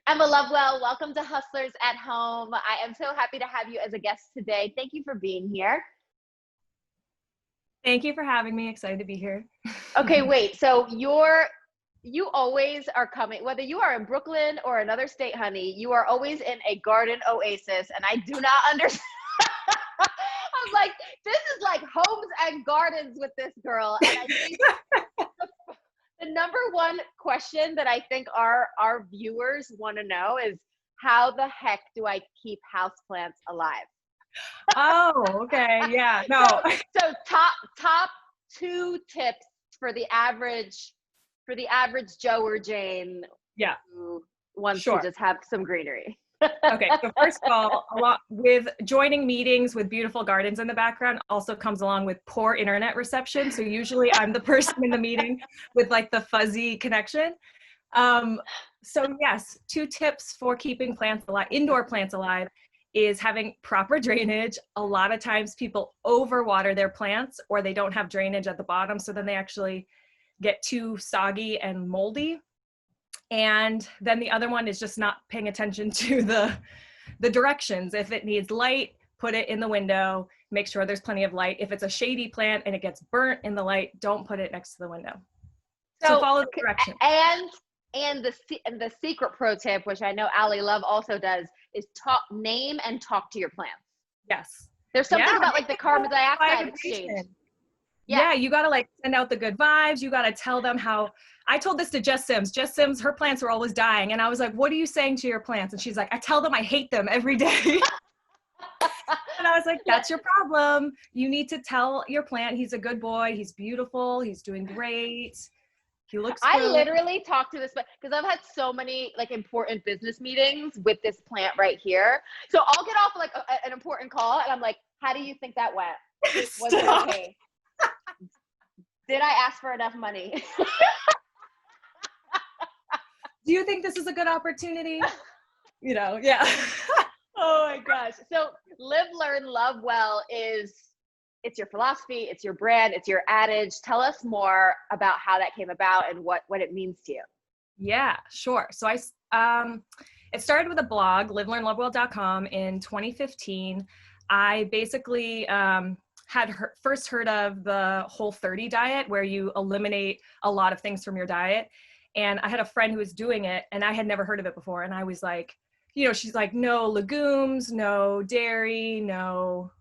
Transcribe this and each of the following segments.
Emma Lovewell, welcome to Hustlers at Home. I am so happy to have you as a guest today. Thank you for being here. Thank you for having me. Excited to be here. Okay, wait. So you always are coming, whether you are in Brooklyn or another state, honey, you are always in a garden oasis, and I do not understand. I'm like, this is like homes and gardens with this girl. And I think the number one question that I think our viewers want to know is, how the heck do I keep houseplants alive? Oh, okay. Yeah. No. So top two tips for the average Joe or Jane, Yeah. who wants Sure. to just have some greenery. Okay. So first of all, a lot with joining meetings with beautiful gardens in the background also comes along with poor internet reception. So usually I'm the person in the meeting with like the fuzzy connection. So yes, 2 tips for keeping plants alive, indoor plants alive, is having proper drainage. A lot of times people overwater their plants, or they don't have drainage at the bottom. So then they actually get too soggy and moldy. And then the other one is just not paying attention to the directions. If it needs light, put it in the window, make sure there's plenty of light. If it's a shady plant and it gets burnt in the light, don't put it next to the window. So follow the directions. And the secret pro tip, which I know Allie Love also does, is name and talk to your plants. Yes. There's something about like the carbon dioxide exchange. Yeah, you got to like send out the good vibes. You got to tell them how. I told this to Jess Sims. Jess Sims, her plants were always dying. And I was like, what are you saying to your plants? And she's like, I tell them I hate them every day. And I was like, that's your problem. You need to tell your plant he's a good boy. He's beautiful. He's doing great. He looks good. I literally talked to this, because I've had so many like important business meetings with this plant right here. So I'll get off like an important call and I'm like, how do you think that went? Was it okay? Did I ask for enough money? Do you think this is a good opportunity? You know, yeah. Oh my gosh. So Live, Learn, Love Well it's your philosophy, it's your brand, it's your adage. Tell us more about how that came about and what it means to you. Yeah, sure. So it started with a blog, livelearnlovewell.com, in 2015. I basically had first heard of the Whole30 diet, where you eliminate a lot of things from your diet. And I had a friend who was doing it, and I had never heard of it before. And I was like, she's like, no legumes, no dairy, no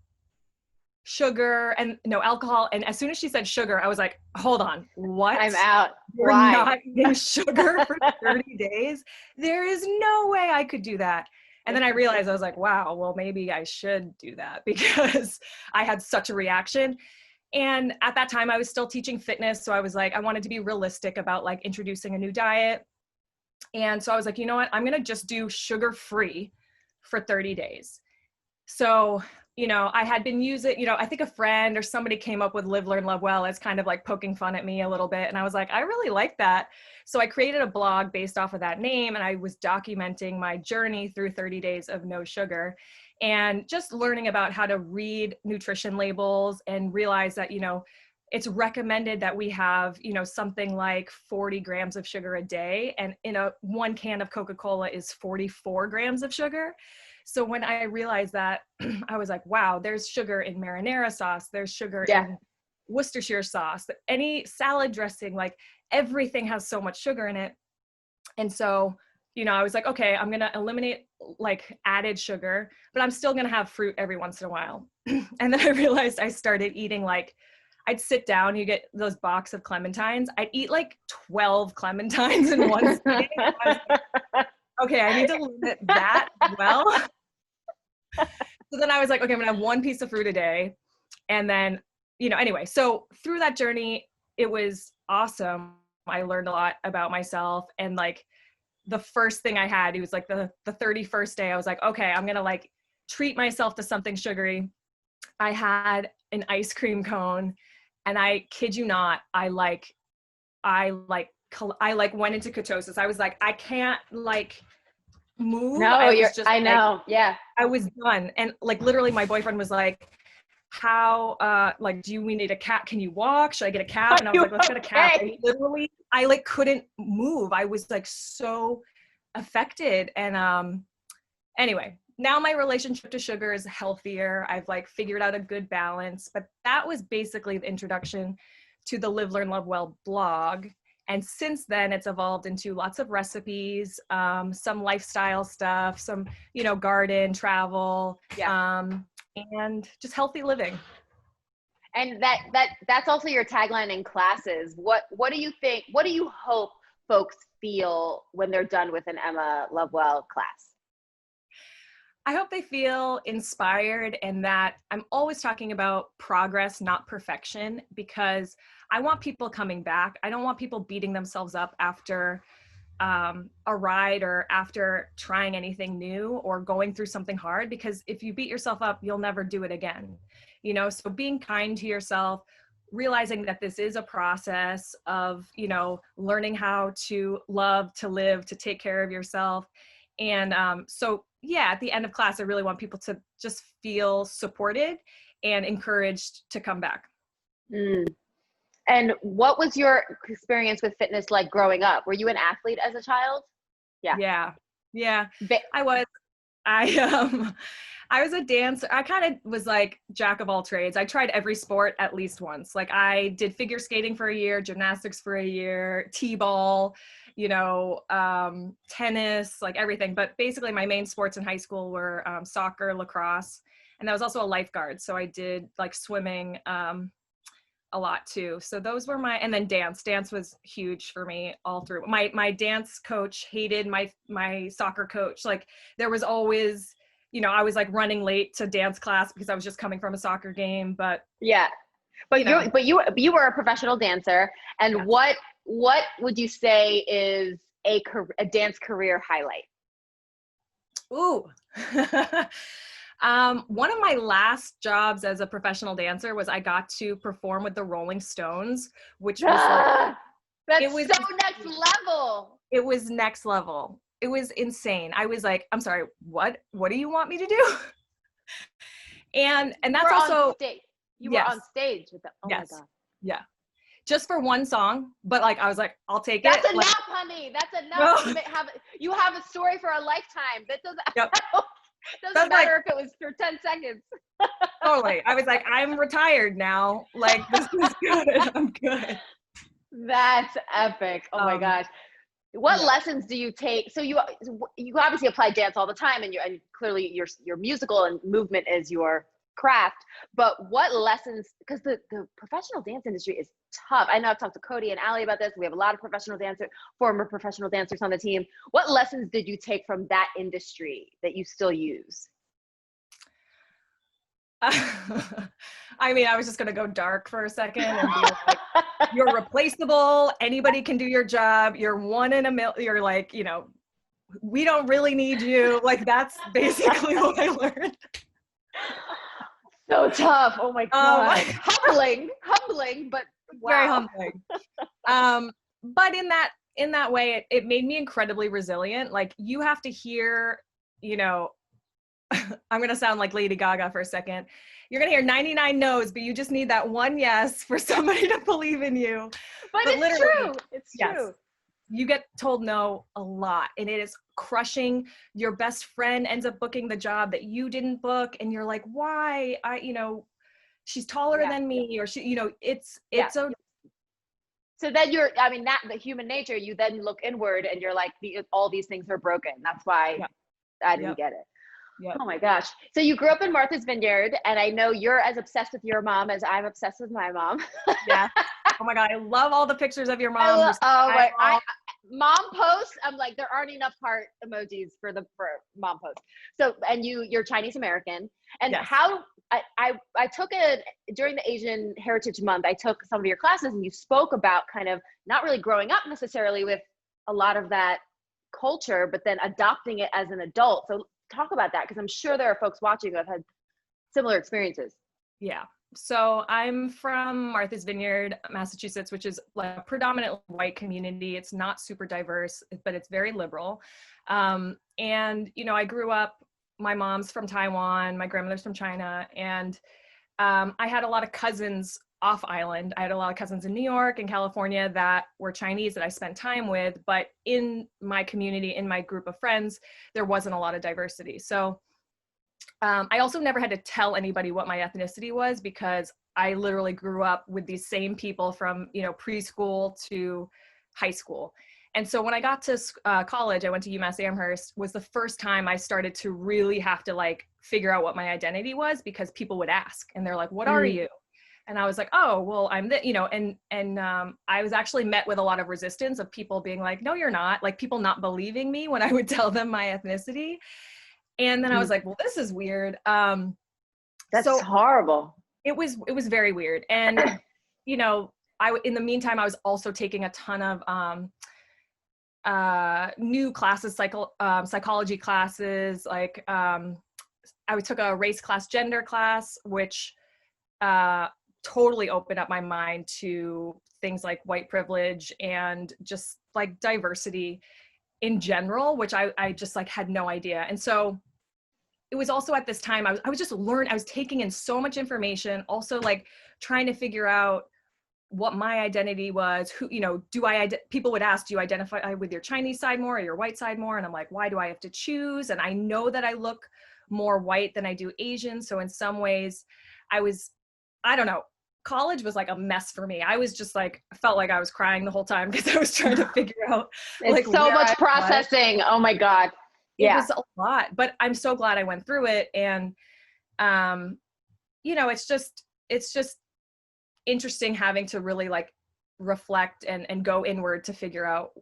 sugar, and no alcohol. And as soon as she said sugar, I was like, hold on, what? I'm out. We're not eating sugar for 30 days? There is no way I could do that. And then I realized, I was like, wow, well, maybe I should do that, because I had such a reaction. And at that time I was still teaching fitness. So I was like, I wanted to be realistic about like introducing a new diet. And so I was like, you know what, I'm going to just do sugar-free for 30 days. So, I had been using, I think a friend or somebody came up with Live, Learn, Love Well as kind of like poking fun at me a little bit. And I was like, I really like that. So I created a blog based off of that name, and I was documenting my journey through 30 days of no sugar, and just learning about how to read nutrition labels and realize that, it's recommended that we have, something like 40 grams of sugar a day. And in one can of Coca-Cola is 44 grams of sugar. So when I realized that, I was like, wow, there's sugar in marinara sauce. There's sugar in Worcestershire sauce, any salad dressing, like everything has so much sugar in it. And so, I was like, okay, I'm going to eliminate like added sugar, but I'm still going to have fruit every once in a while. And then I realized I started eating I'd sit down, you get those box of clementines. I'd eat like 12 clementines in one sitting. I was like, okay, I need to limit that as well. So then I was like, okay, I'm gonna have one piece of fruit a day. And then, anyway, so through that journey, it was awesome. I learned a lot about myself. And like the first thing I had, it was like the 31st day, I was like, okay, I'm gonna like treat myself to something sugary. I had an ice cream cone, and I kid you not, I went into ketosis. I was like, I can't like move. No, I know. Yeah. I was done. And like, literally my boyfriend was like, how, do we need a cab? Can you walk? Should I get a cab? And I was like, let's get a cab. And literally, I like couldn't move. I was like so affected. And anyway, now my relationship to sugar is healthier. I've like figured out a good balance, but that was basically the introduction to the Live, Learn, Lovewell blog. And since then it's evolved into lots of recipes, some lifestyle stuff, some, you know, garden, travel, and just healthy living. And that's also your tagline in classes. What do you think, what do you hope folks feel when they're done with an Emma Lovewell class? I hope they feel inspired, and that I'm always talking about progress, not perfection, because I want people coming back. I don't want people beating themselves up after a ride or after trying anything new or going through something hard, because if you beat yourself up, you'll never do it again. You know, so being kind to yourself, realizing that this is a process of, you know, learning how to love, to live, to take care of yourself. And so, yeah, at the end of class, I really want people to just feel supported and encouraged to come back. And what was your experience with fitness like growing up? Were you an athlete as a child? Yeah. I was. I was a dancer. I kind of was like jack of all trades. I tried every sport at least once. Like I did figure skating for a year, gymnastics for a year, t-ball, you know, tennis, like everything. But basically my main sports in high school were soccer, lacrosse, and I was also a lifeguard. So I did like swimming a lot too. So those were and then dance. Dance was huge for me all through. My dance coach hated my soccer coach. Like there was always, you know, I was like running late to dance class because I was just coming from a soccer game. But yeah, but you were a professional dancer. And yes. What would you say is a dance career highlight? Ooh. One of my last jobs as a professional dancer was I got to perform with the Rolling Stones, which was that's so next level. It was next level. It was insane. I was like, I'm sorry, what do you want me to do? And that's also you were on stage with them. Oh my God. Yeah. Just for one song, but like I was like, I'll take it. That's enough, like, honey. That's enough. No. You have a story for a lifetime. That doesn't doesn't matter if it was for 10 seconds. Totally. I was like, I'm retired now. Like this is good. I'm good. That's epic. Oh my gosh. What lessons do you take? So you obviously apply dance all the time, and clearly your musical and movement is your craft, but what lessons, because the professional dance industry is tough. I know I've talked to Cody and Allie about this. We have a lot of former professional dancers on the team. What lessons did you take from that industry that you still use? I mean, I was just going to go dark for a second and be like, you're replaceable. Anybody can do your job. You're one in a million. You're like, you know, we don't really need you. Like, that's basically what I learned. So tough. Oh my God. Humbling, but wow. Very humbling. But in that way, it made me incredibly resilient. Like you have to hear, you know, I'm going to sound like Lady Gaga for a second. You're going to hear 99 no's, but you just need that one yes for somebody to believe in you. But it's true. It's true. You get told no a lot, and it is crushing. Your best friend ends up booking the job that you didn't book, and you're like, why? She's taller than me, or she, you know, it's so. So then the human nature, you then look inward and you're like, all these things are broken. That's why I didn't get it. Yep. Oh my gosh. So you grew up in Martha's Vineyard, and I know you're as obsessed with your mom as I'm obsessed with my mom. Yeah. Oh my God. I love all the pictures of your mom. Mom posts, I'm like, there aren't enough heart emojis for mom posts. So, and you're Chinese American, and how I took it during the Asian Heritage Month. I took some of your classes, and you spoke about kind of not really growing up necessarily with a lot of that culture, but then adopting it as an adult. So talk about that, because I'm sure there are folks watching who have had similar experiences. Yeah. So I'm from Martha's Vineyard, Massachusetts, which is like a predominantly white community. It's not super diverse, but it's very liberal. And, you know, I grew up, my mom's from Taiwan, my grandmother's from China, and I had a lot of cousins off island. I had a lot of cousins in New York and California that were Chinese that I spent time with, but in my community, in my group of friends, there wasn't a lot of diversity. So I also never had to tell anybody what my ethnicity was, because I literally grew up with these same people from, you know, preschool to high school. And so when I got to college, I went to UMass Amherst, was the first time I started to really have to like figure out what my identity was, because people would ask and they're like, what are you? And I was like, oh, well, I'm the, you know, and I was actually met with a lot of resistance of people being like, no, you're not, like people not believing me when I would tell them my ethnicity. And then I was like, well, this is weird. That's so horrible. It was very weird. And, you know, in the meantime, I was also taking a ton of new classes, psychology classes. Like I took a race class, gender class, which totally opened up my mind to things like white privilege and just like diversity in general, which I just like had no idea. And so it was also at this time, I was just learning, I was taking in so much information, also like trying to figure out what my identity was, who, you know, people would ask, do you identify with your Chinese side more or your white side more? And I'm like, why do I have to choose? And I know that I look more white than I do Asian. So in some ways I don't know, college was like a mess for me. I was just like, I felt like I was crying the whole time because I was trying to figure out. It's like, so much processing. Oh my God. Yeah. It was a lot, but I'm so glad I went through it. And, you know, it's just interesting having to really like reflect and go inward to figure out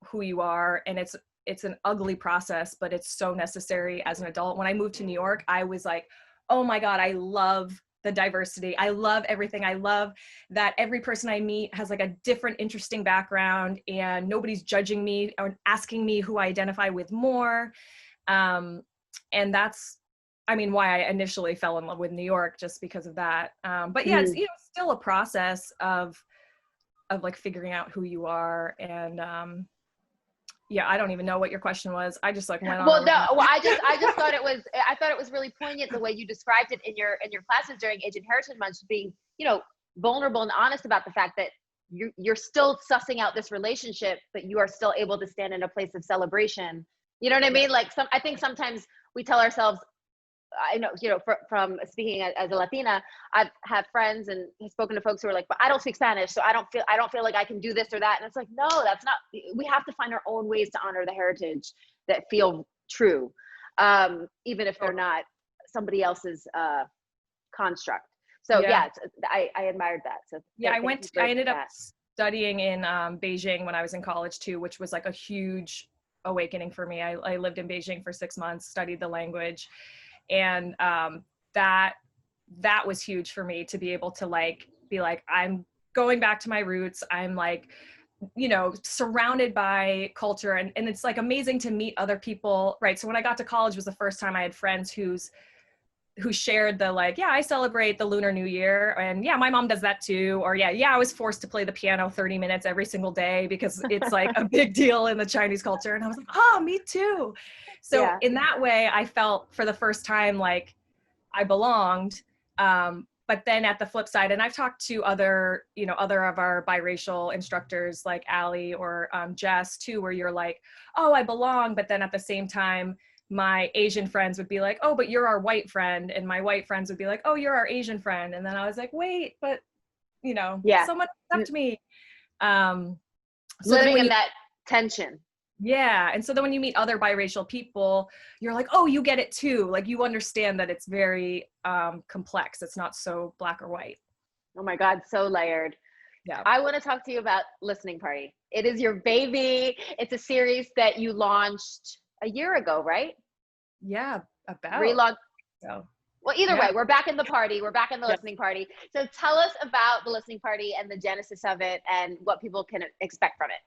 who you are. And it's an ugly process, but it's so necessary as an adult. When I moved to New York, I was like, oh my God, I love the diversity. I love everything. I love that every person I meet has like a different, interesting background, and nobody's judging me or asking me who I identify with more. And that's, I mean, why I initially fell in love with New York, just because of that. But yeah, it's, you know, still a process of like figuring out who you are. And yeah, I don't even know what your question was. I just like went on. Well, no, well, I just thought it was really poignant the way you described it in your classes during Asian Heritage Month, being, you know, vulnerable and honest about the fact that you're still sussing out this relationship, but you are still able to stand in a place of celebration. You know what I mean? Like I think sometimes we tell ourselves, I know, you know, from speaking as a Latina, I've had friends and spoken to folks who are like, but I don't speak Spanish, so I don't feel like I can do this or that. And it's like, no, that's not, we have to find our own ways to honor the heritage that feel true, even if they're not somebody else's construct. So yeah, I admired that. So yeah, I ended up studying in Beijing when I was in college too, which was like a huge awakening for me. I lived in Beijing for 6 months, studied the language. And that was huge for me to be able to like, be like, I'm going back to my roots. I'm like, you know, surrounded by culture. And it's like amazing to meet other people, right? So when I got to college was the first time I had friends who shared the like, yeah, I celebrate the Lunar New Year. And yeah, my mom does that too. Or yeah, I was forced to play the piano 30 minutes every single day because it's like a big deal in the Chinese culture. And I was like, oh, me too. So in that way, I felt for the first time like I belonged. But then at the flip side, and I've talked to other of our biracial instructors like Allie or Jess too, where you're like, oh, I belong. But then at the same time, my Asian friends would be like, oh, but you're our white friend. And my white friends would be like, oh, you're our Asian friend. And then I was like, wait, but you know, someone accept me. So living in that tension. Yeah. And so then when you meet other biracial people, you're like, oh, you get it too. Like you understand that it's very complex. It's not so black or white. Oh my God, so layered. Yeah. I want to talk to you about Listening Party. It is your baby. It's a series that you launched a year ago, right? Yeah, about. Relaunch. So. Well, either way, we're back in the party. We're back in the Listening Party. So tell us about the Listening Party and the genesis of it and what people can expect from it.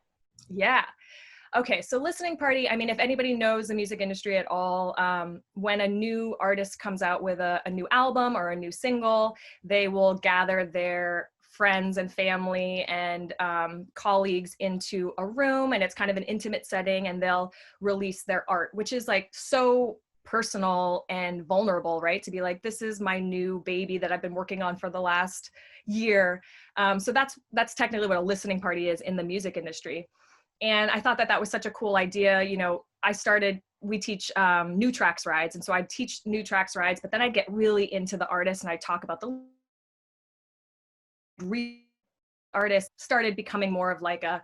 Yeah. Okay, so Listening Party, I mean, if anybody knows the music industry at all, when a new artist comes out with a new album or a new single, they will gather their friends and family and colleagues into a room, and it's kind of an intimate setting, and they'll release their art, which is like so personal and vulnerable, right? To be like, this is my new baby that I've been working on for the last year. So that's technically what a listening party is in the music industry. And I thought that that was such a cool idea. You know, we teach new tracks rides. And so I'd teach new tracks rides, but then I'd get really into the artist and I'd talk about the artist. Started becoming more of like a,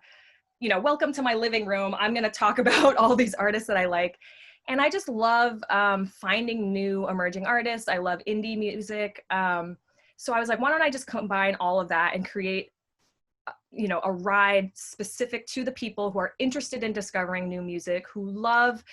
you know, welcome to my living room. I'm going to talk about all these artists that I like. And I just love finding new emerging artists. I love indie music. So I was like, why don't I just combine all of that and create, you know, a ride specific to the people who are interested in discovering new music, who love,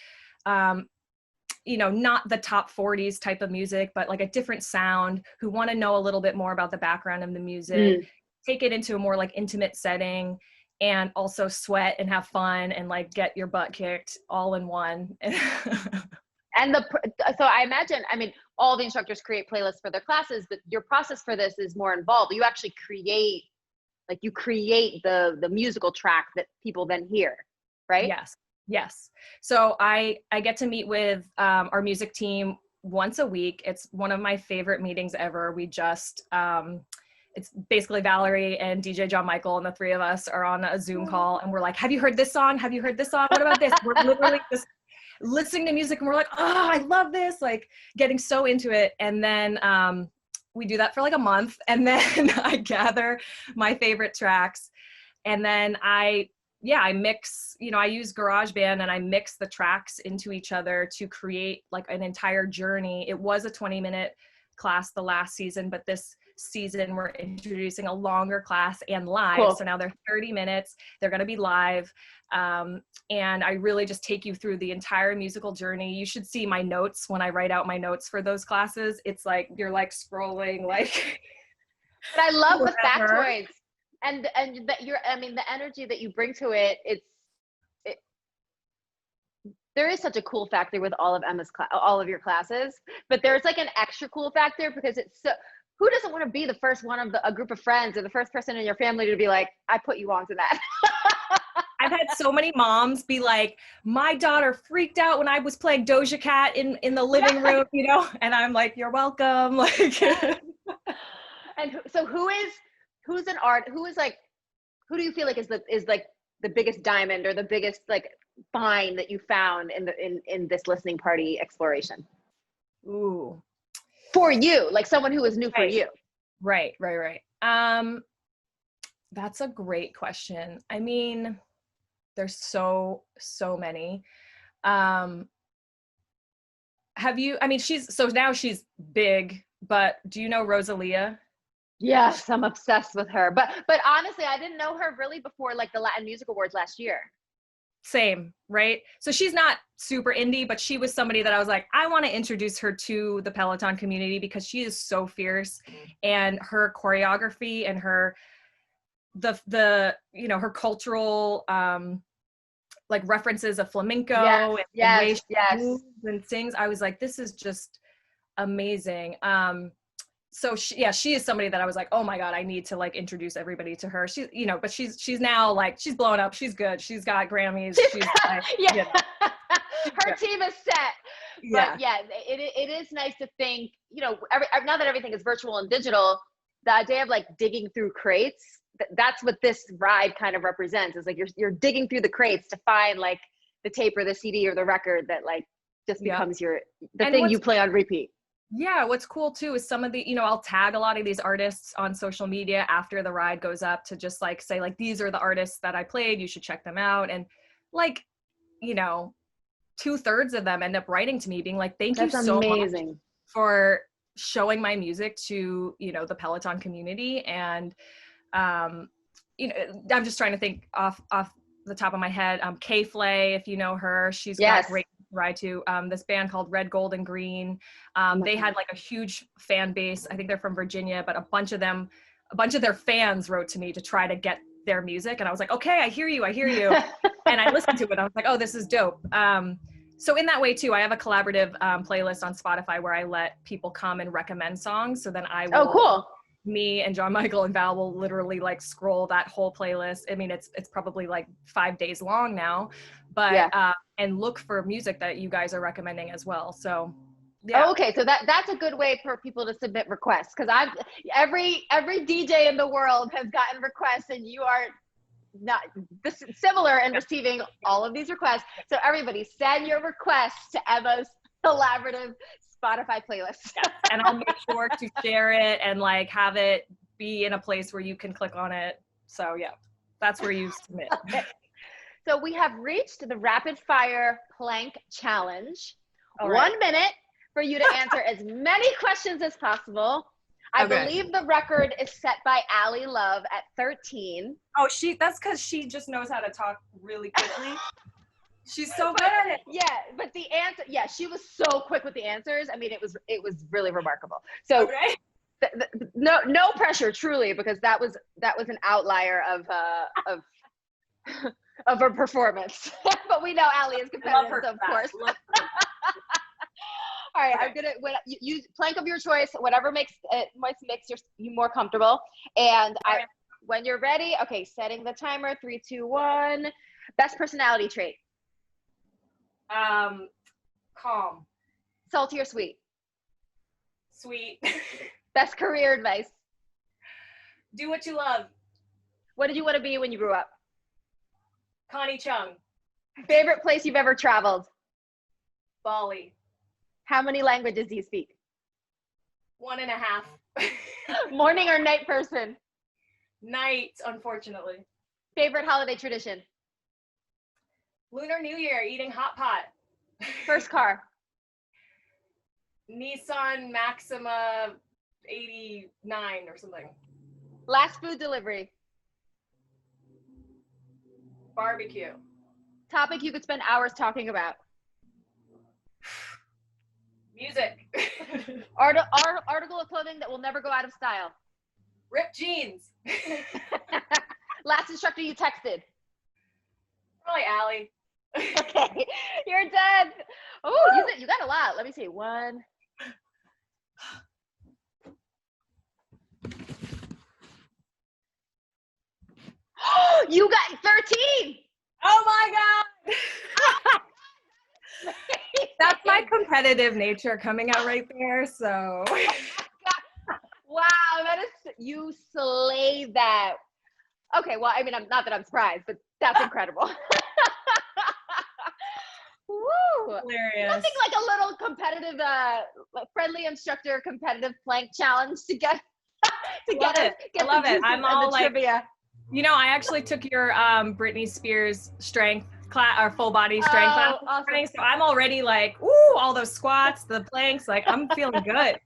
you know, not the top 40s type of music, but like a different sound, who want to know a little bit more about the background of the music, take it into a more like intimate setting, and also sweat and have fun and like get your butt kicked all in one. And so I imagine, I mean, all the instructors create playlists for their classes, but your process for this is more involved. You actually create, like you create the musical track that people then hear, right? Yes. So I get to meet with our music team once a week. It's one of my favorite meetings ever. We just, it's basically Valerie and DJ John Michael, and the three of us are on a Zoom call, and we're like, have you heard this song? Have you heard this song? What about this? We're literally just listening to music and we're like, oh, I love this, like getting so into it. And then we do that for like a month, and then I gather my favorite tracks, and then I mix, you know, I use GarageBand and I mix the tracks into each other to create like an entire journey. It was a 20-minute class the last season, but this season we're introducing a longer class and live. Cool. So now they're 30 minutes. They're going to be live. And I really just take you through the entire musical journey. You should see my notes when I write out my notes for those classes. It's like, you're like scrolling like. But I love the factoids and that the energy that you bring to it. There is such a cool factor with all of Emma's all of your classes, but there's like an extra cool factor because it's so, who doesn't want to be the first one of a group of friends or the first person in your family to be like, I put you on to that. I've had so many moms be like, my daughter freaked out when I was playing Doja Cat in the living room, you know? And I'm like, you're welcome. Like, and so who do you feel like is like the biggest diamond or the biggest like find that you found in this listening party exploration? Ooh. For you, like someone who is new for you. Right. That's a great question. I mean, there's so many. Now she's big, but do you know Rosalia? Yes, I'm obsessed with her. But honestly, I didn't know her really before like the Latin Music Awards last year. Same, right? So she's not super indie, but she was somebody that I was like, I want to introduce her to the Peloton community because she is so fierce, and her choreography and her her cultural like references of flamenco and the way she moves and sings. I was like, this is just amazing. So she is somebody that I was like, oh my God, I need to like introduce everybody to her. She's, you know, but she's now like, she's blown up. She's good. She's got Grammys. She's like, you know, her team is set. But it is nice to think, you know, now that everything is virtual and digital, the idea of like digging through crates, that's what this ride kind of represents. Is like you're digging through the crates to find like the tape or the CD or the record that like just becomes the thing you play on repeat. Yeah, what's cool too is some of the, you know, I'll tag a lot of these artists on social media after the ride goes up to just like say like, these are the artists that I played, you should check them out. And like, you know, 2/3 of them end up writing to me being like, thank you so much for showing my music to, you know, the Peloton community. And, you know, I'm just trying to think off the top of my head. K-Flay, if you know her, she's got great ride to this band called Red, Gold, and Green. They had like a huge fan base. I think they're from Virginia, but a bunch of their fans wrote to me to try to get their music. And I was like, okay, I hear you. And I listened to it. I was like, oh, this is dope. So in that way too, I have a collaborative playlist on Spotify where I let people come and recommend songs. So then I will, cool. Me and John Michael and Val will literally like scroll that whole playlist. I mean, it's probably like 5 days long now, but and look for music that you guys are recommending as well. So yeah. Oh, okay, so that's a good way for people to submit requests, because every DJ in the world has gotten requests, and you are not similar in receiving all of these requests. So everybody, send your requests to Emma's collaborative Spotify playlist. Yes. And I'll make sure to share it and like have it be in a place where you can click on it. So yeah, that's where you submit. Okay. So we have reached the rapid fire plank challenge. All right. 1 minute for you to answer as many questions as possible. I believe the record is set by Allie Love at 13. Oh, that's because she just knows how to talk really quickly. She's so good at it. Yeah, but the answer, she was so quick with the answers. I mean, it was really remarkable. So no pressure, truly, because that was an outlier of her performance. But we know Allie is competitive, so of course. All right, I'm gonna use plank of your choice, whatever makes you more comfortable. And when you're ready, okay, setting the timer, 3, 2, 1. Best personality trait. Calm. Salty or sweet? Sweet. Best career advice. Do what you love. What did you want to be when you grew up? Connie Chung. Favorite place you've ever traveled? Bali. How many languages do you speak? 1.5. Morning or night person? Night, unfortunately. Favorite holiday tradition? Lunar New Year, eating hot pot. First car? Nissan Maxima 89 or something. Last food delivery? Barbecue. Topic you could spend hours talking about? Music. Article of clothing that will never go out of style? Ripped jeans. Last instructor you texted? Probably Allie. Okay, you're done. Oh, you got a lot. Let me see. 1. You got 13. Oh my God. That's my competitive nature coming out right there. So. Wow, you slayed that. Okay, well, I mean, not that I'm surprised, but that's incredible. Woo! Hilarious. Nothing like a little competitive, friendly instructor competitive plank challenge to get I love it. I'm all like, trivia. You know, I actually took your Britney Spears strength class or full body strength class this morning, so I'm already like, ooh, all those squats, the planks, like I'm feeling good.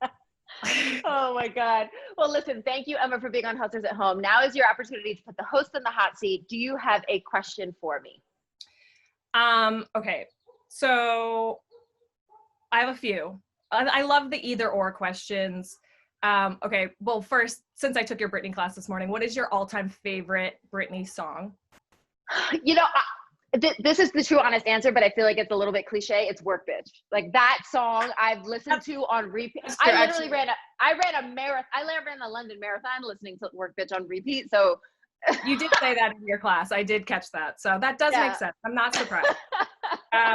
Oh my God. Well, listen, thank you, Emma, for being on Hustlers at Home. Now is your opportunity to put the host in the hot seat. Do you have a question for me? Okay. So I have a few. I love the either or questions. Okay. Well, first, since I took your Britney class this morning, what is your all-time favorite Britney song? You know, this is the true honest answer, but I feel like it's a little bit cliche. It's Work Bitch. Like that song I've listened to on repeat. I literally ran a marathon. I ran a London marathon listening to Work Bitch on repeat. So you did say that in your class. I did catch that. So that does make sense. I'm not surprised.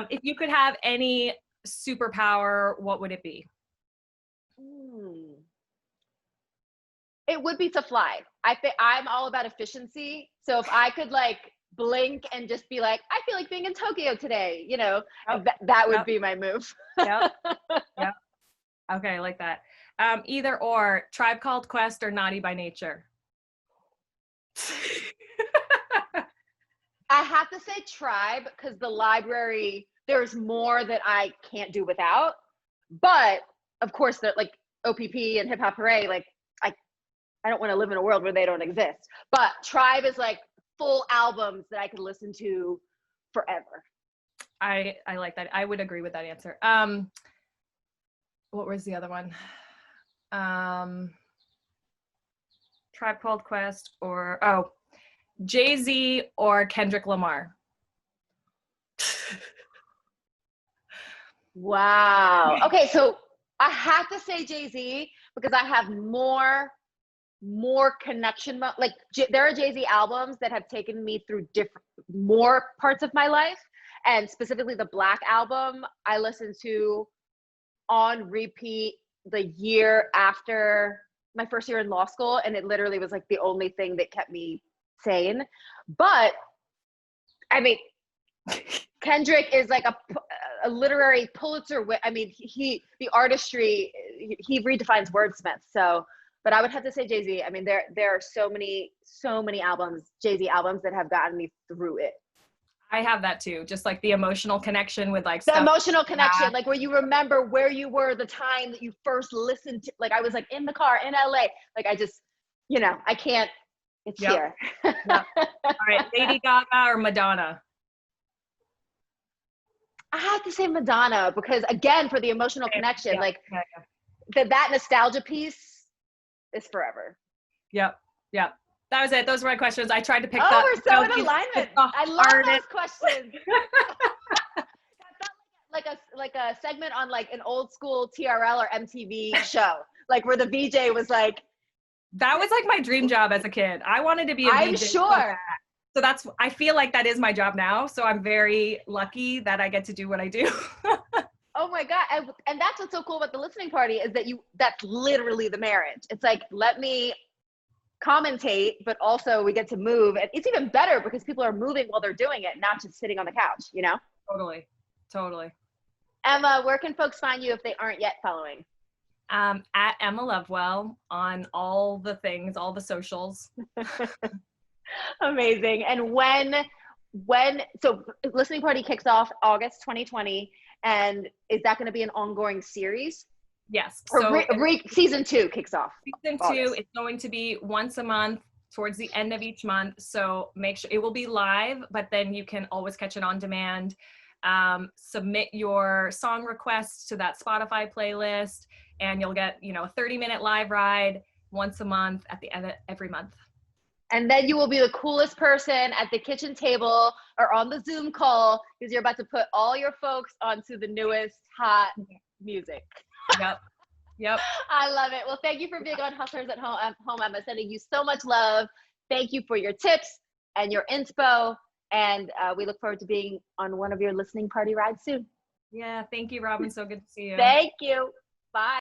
If you could have any superpower, what would it be? It would be to fly. I'm all about efficiency. So if I could like blink and just be like, I feel like being in Tokyo today, you know, that would be my move. Yep. Okay, I like that. Either or, Tribe Called Quest or Naughty by Nature? I have to say Tribe, because the library, there's more that I can't do without. But of course, like OPP and Hip Hop Hooray, like I don't want to live in a world where they don't exist. But Tribe is like full albums that I could listen to forever. I like that. I would agree with that answer. What was the other one? Tribe Called Quest or Jay-Z or Kendrick Lamar? Wow. Okay, so I have to say Jay-Z because I have more connection. Like there are Jay-Z albums that have taken me through more parts of my life, And specifically the Black album, I listened to on repeat the year after my first year in law school. And it literally was like the only thing that kept me sane. But I mean, Kendrick is like a literary Pulitzer. I mean, the artistry, he redefines wordsmith. So, but I would have to say Jay-Z. I mean, there are so many albums, Jay-Z albums that have gotten me through it. I have that too. Just like the emotional connection with like the emotional connection, like where you remember where you were the time that you first listened to, like I was like in the car in LA. Like I just, I can't, it's here. Yep. All right. Lady Gaga or Madonna? I have to say Madonna because again, for the emotional connection, that nostalgia piece is forever. Yep. That was it. Those were my questions. I tried to pick we're so in alignment. I love those questions. That felt like a segment on like an old school TRL or MTV show, like where the VJ was like. That was like my dream job as a kid. I wanted to be a VJ. I'm sure. So I feel like that is my job now. So I'm very lucky that I get to do what I do. Oh my God. And that's what's so cool about the listening party is that that's literally the marriage. It's like, let me commentate, but also we get to move. And it's even better because people are moving while they're doing it, not just sitting on the couch, Totally. Emma, where can folks find you if they aren't yet following? At Emma Lovewell on all the things, all the socials. Amazing. And so listening party kicks off August 2020. And is that going to be an ongoing series? Yes. So season 2 kicks off. Season 2 is going to be once a month towards the end of each month. So make sure it will be live, but then you can always catch it on demand. Submit your song requests to that Spotify playlist and you'll get, a 30-minute live ride once a month at the end of every month. And then you will be the coolest person at the kitchen table or on the Zoom call because you're about to put all your folks onto the newest hot music. Yep. I love it. Well, thank you for being on Hustlers at Home. I'm sending you so much love. Thank you for your tips and your inspo. And we look forward to being on one of your listening party rides soon. Yeah. Thank you, Robin. So good to see you. Thank you. Bye.